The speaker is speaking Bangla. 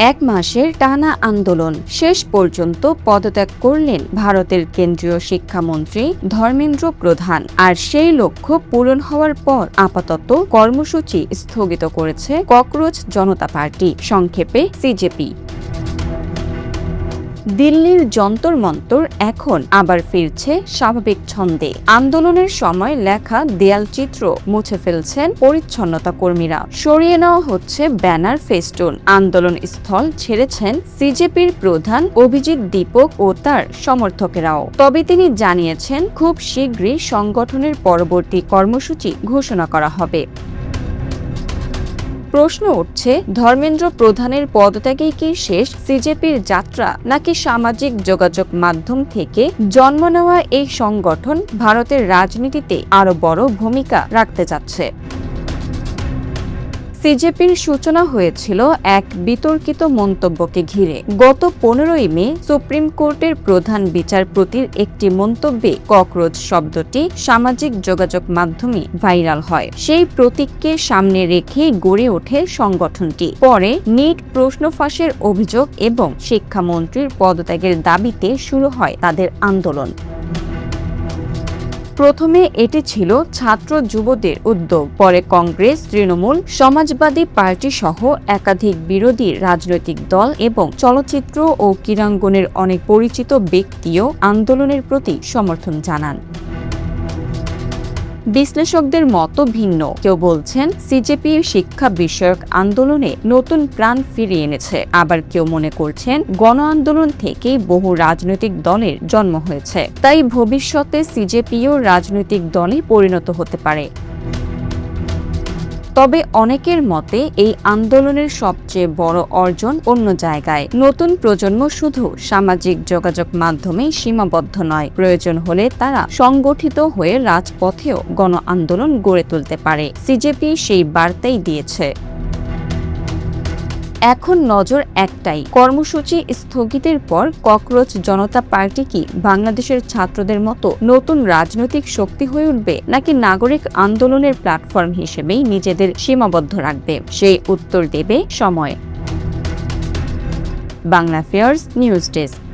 এক মাসের টানা আন্দোলন শেষ পর্যন্ত পদত্যাগ করলেন ভারতের কেন্দ্রীয় শিক্ষামন্ত্রী ধর্মেন্দ্র প্রধান। আর সেই লক্ষ্য পূরণ হওয়ার পর আপাতত কর্মসূচি স্থগিত করেছে ককরোচ জনতা পার্টি, সংক্ষেপে সিজেপি। দিল্লির যন্তর মন্তর এখন আবার ফিরছে স্বাভাবিক ছন্দে। আন্দোলনের সময় লেখা দেয়ালচিত্র মুছে ফেলছেন পরিচ্ছন্নতা কর্মীরা, সরিয়ে নেওয়া হচ্ছে ব্যানার, ফেস্টুন। আন্দোলন স্থল ছেড়েছেন সিজেপির প্রধান অভিজিৎ দীপক ও তার সমর্থকেরাও। তবে তিনি জানিয়েছেন খুব শীঘ্রই সংগঠনের পরবর্তী কর্মসূচি ঘোষণা করা হবে। প্রশ্ন উঠছে, ধর্মেন্দ্র প্রধানের পদত্যাগেই কি শেষ সিজেপির যাত্রা, নাকি সামাজিক যোগাযোগ মাধ্যম থেকে জন্ম নেওয়া এই সংগঠন ভারতের রাজনীতিতে আরো বড় ভূমিকা রাখতে যাচ্ছে? সিজেপির সূচনা হয়েছিল এক বিতর্কিত মন্তব্যকে ঘিরে। গত 15ই মে সুপ্রিম কোর্টের প্রধান বিচারপতির একটি মন্তব্যে ককরোচ শব্দটি সামাজিক যোগাযোগ মাধ্যমে ভাইরাল হয়। সেই প্রতীককে সামনে রেখেই গড়ে ওঠে সংগঠনটি। পরে নিট প্রশ্ন ফাঁসের অভিযোগ এবং শিক্ষামন্ত্রীর পদত্যাগের দাবিতে শুরু হয় তাদের আন্দোলন। প্রথমে এটি ছিল ছাত্র যুবদের উদ্যোগ, পরে কংগ্রেস, তৃণমূল, সমাজবাদী পার্টি সহ একাধিক বিরোধী রাজনৈতিক দল এবং চলচ্চিত্র ও ক্রীড়াঙ্গনের অনেক পরিচিত ব্যক্তিও আন্দোলনের প্রতি সমর্থন জানান। বিশ্লেষকদের মত ভিন্ন। কেউ বলছেন সিজেপি শিক্ষা বিষয়ক আন্দোলনে নতুন প্রাণ ফিরিয়ে এনেছে, আবার কেউ মনে করছেন গণ আন্দোলন থেকেই বহু রাজনৈতিক দলের জন্ম হয়েছে, তাই ভবিষ্যতে সিজেপিও রাজনৈতিক দলে পরিণত হতে পারে। তবে অনেকের মতে এই আন্দোলনের সবচেয়ে বড় অর্জন অন্য জায়গায়। নতুন প্রজন্ম শুধু সামাজিক যোগাযোগ মাধ্যমে সীমাবদ্ধ নয়, প্রয়োজন হলে তারা সংগঠিত হয়ে রাজপথেও গণ আন্দোলন গড়ে তুলতে পারে। সিজেপি সেই বার্তাই দিয়েছে। এখন নজর একটাই, কর্মসূচি স্থগিতের পর ককরোচ জনতা পার্টি কি বাংলাদেশের ছাত্রদের মতো নতুন রাজনৈতিক শক্তি হয়ে উঠবে, নাকি নাগরিক আন্দোলনের প্ল্যাটফর্ম হিসেবেই নিজেদের সীমাবদ্ধ রাখবে? সেই উত্তর দেবে সময়। Bangla fairs news desk.